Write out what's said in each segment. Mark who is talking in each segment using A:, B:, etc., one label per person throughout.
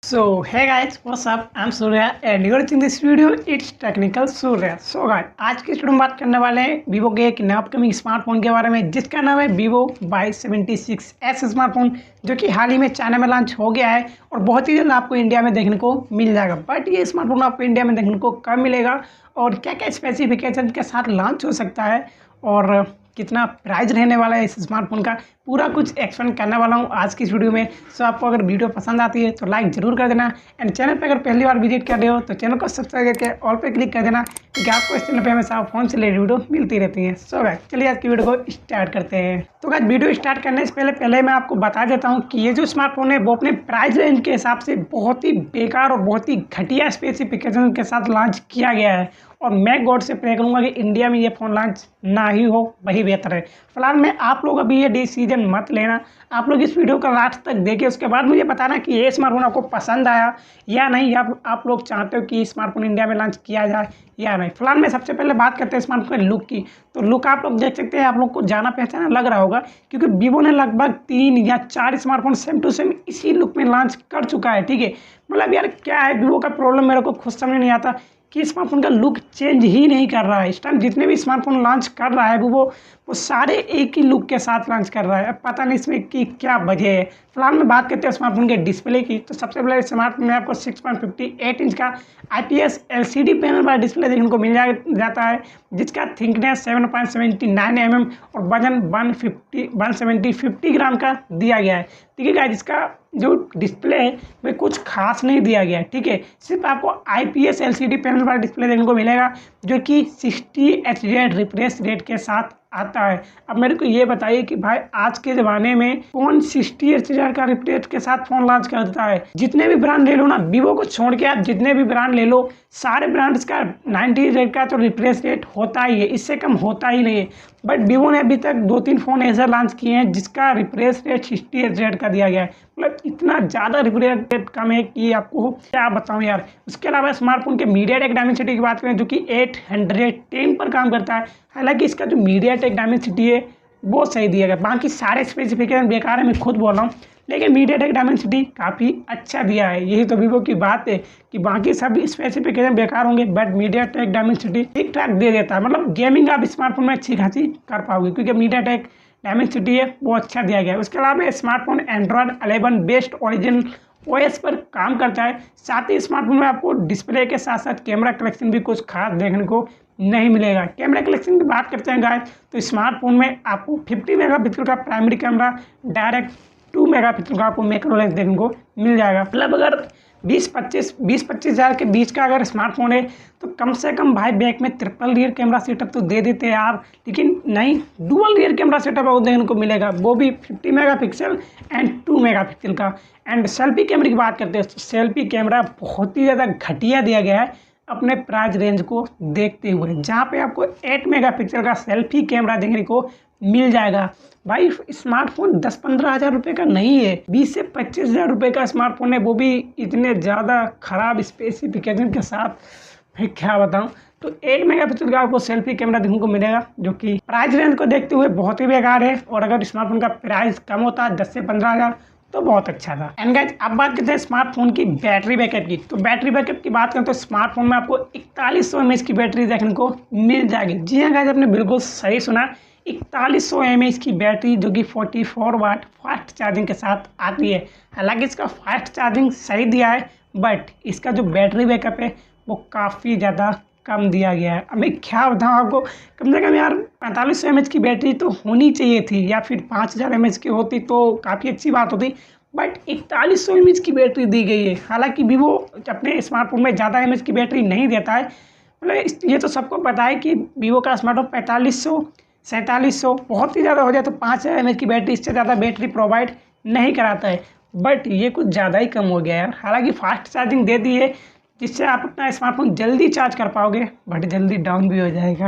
A: So hey guys, what's up? I'm Surya and you're watching this video. It's technical Surya. So guys, आज की video में बात करने वाले हैं Vivo के एक नया अपकमिंग स्मार्टफोन के बारे में जिसका नाम है Vivo Y76s स्मार्टफोन, जो कि हाल ही में चाइना में लॉन्च हो गया है और बहुत ही जल्द आपको इंडिया में देखने को मिल जाएगा। बट ये स्मार्टफोन आपको इंडिया में देखने को कब मिलेगा और क्या क्या स्पेसिफिकेशन के साथ लॉन्च हो सकता है और कितना प्राइस रहने वाला है इस स्मार्टफोन का, पूरा कुछ एक्सप्लेन करने वाला हूँ आज की इस वीडियो में। सो आपको अगर वीडियो पसंद आती है तो लाइक ज़रूर कर देना एंड चैनल पे अगर पहली बार विजिट कर रहे हो तो चैनल को सब्सक्राइब करके ऑल पे क्लिक कर देना, क्योंकि आपको इस चैनल पे हमेशा फ़ोन से रिलेटेड वीडियो मिलती रहती है। सो गाइस चलिए आज की वीडियो को स्टार्ट करते हैं। तो गाइस वीडियो स्टार्ट करने से पहले मैं आपको बता देता हूँ कि ये जो स्मार्टफोन है वो अपने प्राइस रेंज के हिसाब से बहुत ही बेकार और बहुत ही घटिया स्पेसिफिकेशन के साथ लॉन्च किया गया है और मैं गॉड से प्रे करूँगा कि इंडिया में ये फ़ोन लॉन्च ना ही हो, वही बेहतर है। फिलहाल में आप लोग अभी ये डिसीजन मत लेना, आप लोग इस वीडियो का लास्ट तक देखिए, उसके बाद मुझे बताना कि ये स्मार्टफोन आपको पसंद आया या नहीं, या आप लोग चाहते हो कि स्मार्टफोन इंडिया में लॉन्च किया जाए या नहीं। फिलहाल में सबसे पहले बात करते हैं स्मार्टफोन के लुक की। तो लुक आप लोग देख सकते हैं, आप लोग को जाना पहचाना लग रहा होगा क्योंकि वीवो ने लगभग 3 या 4 स्मार्टफोन सेम टू सेम इसी लुक में लॉन्च कर चुका है। ठीक है, मतलब यार क्या है वीवो का प्रॉब्लम, मेरे को खुद समझ नहीं आता कि स्मार्टफोन का लुक चेंज ही नहीं कर रहा है। इस टाइम जितने भी स्मार्टफोन लॉन्च कर रहा है वो सारे एक ही लुक के साथ लॉन्च कर रहा है। अब पता नहीं इसमें की क्या वजह है। फिलहाल में बात करते हैं स्मार्टफोन के डिस्प्ले की। तो सबसे पहले स्मार्टफोन में आपको 6.58 इंच का IPS LCD पैनल वाला डिस्प्ले देखने को मिल जाता है, जिसका थिकनेस 7.79 mm और वजन 150 ग्राम का दिया गया है। ठीक है गाइस, इसका जो डिस्प्ले है वह कुछ खास नहीं दिया गया है। ठीक है, सिर्फ आपको IPS LCD पैनल वाला डिस्प्ले देखने को मिलेगा जो कि 60 Hz रिफ्रेश रेट के साथ आता है। अब मेरे को ये बताइए कि भाई आज के ज़माने में कौन 60 Hz का रिफ्रेश के साथ फ़ोन लॉन्च करता है। जितने भी ब्रांड ले लो ना, वीवो को छोड़ के आप जितने भी ब्रांड ले लो, सारे ब्रांड्स का 90 Hz का तो रिफ्रेश रेट होता ही है, इससे कम होता ही नहीं है। बट वीवो ने अभी तक 2-3 फ़ोन ऐसे लॉन्च किए हैं जिसका रिफ्रेश रेट 60 Hz का दिया गया है। मतलब इतना ज़्यादा रिफ्रेश रेट कम है कि आपको क्या बताऊँ यार। उसके अलावा स्मार्टफोन के मीडियाटेक डायमेंसिटी की बात करें जो कि 810 पर काम करता है। हालांकि इसका जो मीडियाटेक डायमेंसिटी है वो सही दिया गया, बाकी सारे स्पेसिफिकेशन बेकार है, मैं खुद बोल रहा हूँ, लेकिन मीडियाटेक डायमेंसिटी काफ़ी अच्छा दिया है। यही तो वीवो की बात है कि बाकी सब स्पेसिफिकेशन बेकार होंगे बट मीडियाटेक डायमेंसिटी ठीक ठाक दे देता है। मतलब गेमिंग आप स्मार्टफोन में अच्छी खासी कर पाओगे क्योंकि मीडियाटेक डायमेंसिटी है वो अच्छा दिया गया है। उसके अलावा smartphone Android 11 best original OS पर काम करता है। साथ ही स्मार्टफोन में आपको डिस्प्ले के साथ साथ कैमरा कलेक्शन भी कुछ खास देखने को नहीं मिलेगा। कैमरा कलेक्शन की बात करते हैं गाइस, तो स्मार्टफोन में आपको 50 मेगापिक्सल का प्राइमरी कैमरा, डायरेक्ट 2 मेगापिक्सल का आपको मैक्रो लेंस देखने को मिल जाएगा। मतलब अगर 20-25 हज़ार के बीच का अगर स्मार्टफोन है तो कम से कम भाई बैक में ट्रिपल रियर कैमरा सेटअप तो दे देते हैं यार, लेकिन नहीं, डुअल रियर कैमरा सेटअप आपको देखने को मिलेगा, वो भी 50 मेगापिक्सल एंड 2 मेगापिक्सल का। एंड सेल्फी कैमरे की बात करते हैं तो सेल्फी कैमरा बहुत ही ज़्यादा घटिया दिया गया है अपने प्राइस रेंज को देखते हुए, जहाँ पे आपको 8 मेगापिक्सल का सेल्फी कैमरा देखने को मिल जाएगा। भाई स्मार्टफोन 10-15 हज़ार रुपये का नहीं है, 20 से 25 हज़ार रुपये का स्मार्टफोन है, वो भी इतने ज़्यादा ख़राब स्पेसिफिकेशन के साथ। मैं क्या बताऊँ, तो 8 मेगापिक्सल का आपको सेल्फी कैमरा देखने को मिलेगा जो कि प्राइस रेंज को देखते हुए बहुत ही बेकार है। और अगर स्मार्टफोन का प्राइस कम होता है 10 से 15 हज़ार तो बहुत अच्छा था। एंड गाइस अब बात करते हैं स्मार्टफोन की बैटरी बैकअप की। तो बैटरी बैकअप की बात करें तो स्मार्टफोन में आपको 4100 mAh की बैटरी देखने को मिल जाएगी। जी हाँ गाइस, आपने बिल्कुल सही सुना, 4100 mAh की बैटरी जो कि 44 वाट फास्ट चार्जिंग के साथ आती है। हालांकि इसका फास्ट चार्जिंग सही दिया है बट इसका जो बैटरी बैकअप है वो काफ़ी ज़्यादा कम दिया गया है। अब मैं क्या बताऊँ आपको, कम से कम यार 4500 mAh की बैटरी तो होनी चाहिए थी, या फिर 5000 mAh की होती तो काफ़ी अच्छी बात होती, बट 4100 mAh की बैटरी दी गई है। हालांकि वीवो अपने स्मार्टफोन में ज़्यादा mAh की बैटरी नहीं देता है। मतलब ये तो सबको पता है कि वीवो का स्मार्टफोन 4500 4700 बहुत ही ज़्यादा हो जाए तो 5000 mAh की बैटरी, इससे ज़्यादा बैटरी प्रोवाइड नहीं कराता है, बट ये कुछ ज़्यादा ही कम हो गया यार। हालांकि फास्ट चार्जिंग दे दी है जिससे आप अपना स्मार्टफोन जल्दी चार्ज कर पाओगे बट जल्दी डाउन भी हो जाएगा।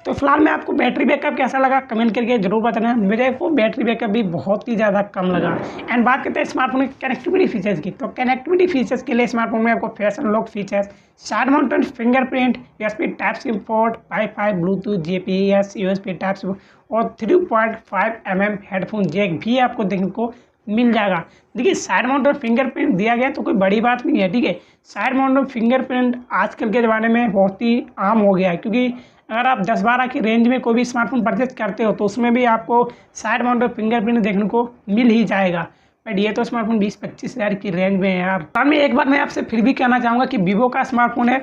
A: तो फिलहाल में आपको बैटरी बैकअप कैसा लगा कमेंट करके जरूर बताना। मेरे को बैटरी बैकअप भी बहुत ही ज़्यादा कम लगा। एंड बात करते हैं स्मार्टफोन के कनेक्टिविटी फीचर्स की। तो कनेक्टिविटी फीचर्स के लिए स्मार्टफोन में आपको face unlock features, side mounted fingerprint, USB Type-C port, wifi, Bluetooth, GPS, USB Type-C और 3.5 mm हेडफोन जैक भी आपको देखने को मिल जाएगा। देखिए साइड माउंटेड फिंगरप्रिंट दिया गया तो कोई बड़ी बात नहीं है, ठीक है। साइड माउंटेड फिंगरप्रिंट आजकल के ज़माने में बहुत ही आम हो गया है, क्योंकि अगर आप 10-12 की रेंज में कोई भी स्मार्टफोन परचेज करते हो तो उसमें भी आपको साइड माउंटेड फिंगरप्रिंट देखने को मिल ही जाएगा। बट ये तो स्मार्टफोन 20-25 हज़ार की रेंज में है यार। और मैं एक बार मैं आपसे फिर भी कहना चाहूँगा कि वीवो का स्मार्टफोन है,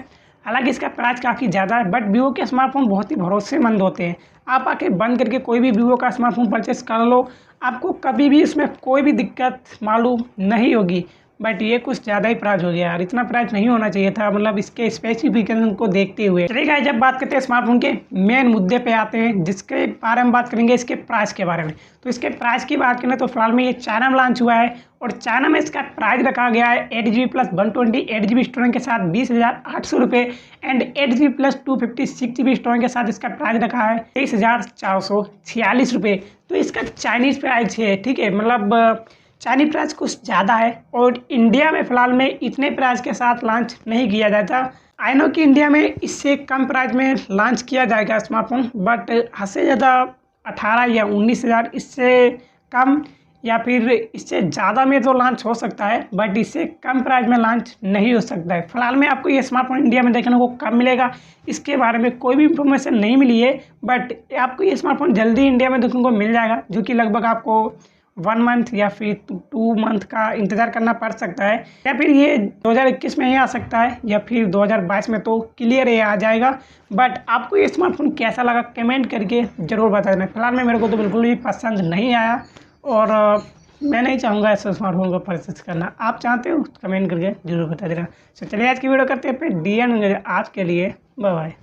A: हालांकि इसका प्राइस काफ़ी ज़्यादा है, बट वीवो के स्मार्टफोन बहुत ही भरोसेमंद होते हैं। आप आके बंद करके कोई भी वीवो का स्मार्टफोन परचेस कर लो, आपको कभी भी इसमें कोई भी दिक्कत मालूम नहीं होगी। बट ये कुछ ज़्यादा ही प्राइस हो गया यार, इतना प्राइस नहीं होना चाहिए था, मतलब इसके स्पेसिफिकेशन को देखते हुए। चलिए गाइस, जब बात करते हैं स्मार्टफोन के मेन मुद्दे पे आते हैं, जिसके बारे में बात करेंगे इसके प्राइस के बारे में। तो इसके प्राइस की बात करें तो फिलहाल में ये चाइना में लॉन्च हुआ है और चाइना में इसका प्राइस रखा गया है 8GB प्लस 128GB स्टोरेज के साथ 20,800 रुपये and 8GB plus 256GB storage के साथ इसका प्राइस रखा है 23,446 रुपये। तो इसका चाइनीज़ प्राइस है, ठीक है, मतलब चाइनीज प्राइस कुछ ज़्यादा है और इंडिया में फ़िलहाल में इतने प्राइस के साथ लॉन्च नहीं किया जाता। आई नो कि इंडिया में इससे कम प्राइस में लॉन्च किया जाएगा स्मार्टफोन, बट हद से ज़्यादा 18 या 19 हज़ार, इससे कम या फिर इससे ज़्यादा में तो लॉन्च हो सकता है, बट इससे कम प्राइस में लॉन्च नहीं हो सकता है। फिलहाल में आपको ये स्मार्टफोन इंडिया में देखने को कब मिलेगा इसके बारे में कोई भी इंफॉर्मेशन नहीं मिली है, बट आपको ये स्मार्टफोन जल्दी इंडिया में देखने को मिल जाएगा, जो कि लगभग आपको 1 मंथ या फिर 2 मंथ का इंतज़ार करना पड़ सकता है, या फिर ये 2021 में ही आ सकता है या फिर 2022 में तो क्लियर ये आ जाएगा। बट आपको ये स्मार्टफोन कैसा लगा कमेंट करके ज़रूर बता देना। फिलहाल में मेरे को तो बिल्कुल भी पसंद नहीं आया और मैं नहीं चाहूँगा ऐसा स्मार्टफोन को परचेज करना। आप चाहते हो कमेंट करके जरूर बता देना। तो चलिए आज की वीडियो करते हैं पे डी एंड। आज के लिए बाय बाय।